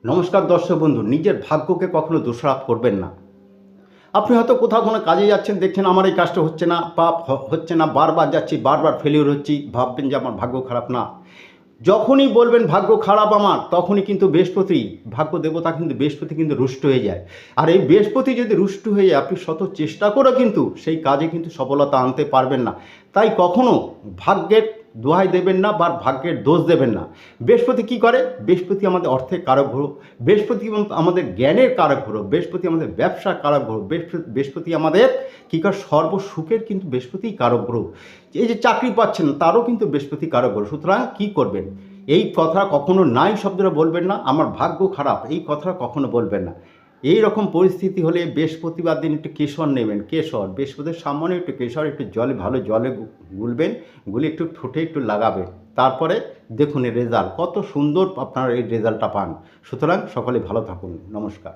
নমস্কার দর্শক বন্ধু, নিজের ভাগ্যকে কখনো দোষারোপ করবেন না। আপনি হয়তো কোথাও কোনো কাজে যাচ্ছেন, দেখছেন আমার এই কাজটা হচ্ছে না বা হচ্ছে না, বারবার যাচ্ছি, বারবার ফেলিওর হচ্ছি, ভাববেন যে আমার ভাগ্য খারাপ। না, যখনই বলবেন ভাগ্য খারাপ আমার, তখনই কিন্তু বৃহস্পতি, ভাগ্য দেবতা কিন্তু বৃহস্পতি কিন্তু রুষ্ট হয়ে যায়। আর এই বৃহস্পতি যদি রুষ্ট হয়ে যায়, আপনি শত চেষ্টা করে কিন্তু সেই কাজে কিন্তু সফলতা আনতে পারবেন না। তাই কখনো ভাগ্যের দোহাই দেবেন না বা ভাগ্যের দোষ দেবেন না। বৃহস্পতি কী করে? বৃহস্পতি আমাদের অর্থের কারক গ্রহ, বৃহস্পতি আমাদের জ্ঞানের কারক গ্রহ, বৃহস্পতি আমাদের ব্যবসার কারক গ্রহ, বৃহস্পতি আমাদের কী করে সর্বসুখের কিন্তু বৃহস্পতিই কারক গ্রহ। এই যে চাকরি পাচ্ছেন, তারও কিন্তু বৃহস্পতি কারক গ্রহ। সুতরাং কী করবেন? এই কথা কখনো নাই শব্দটা বলবেন না, আমার ভাগ্য খারাপ এই কথাটা কখনো বলবেন না। এই রকম পরিস্থিতি হলে বৃহস্পতিবার দিন একটু কেশর নেবেন, কেশর বৃহস্পতির সামনে একটু কেশর একটু জলে, ভালো জলে গুলবেন, গুলে একটু ঠোঁটে একটু লাগাবেন। তারপরে দেখুন এই রেজাল্ট কত সুন্দর, আপনারা এই রেজাল্টটা পান। সুতরাং সকলে ভালো থাকুন। নমস্কার।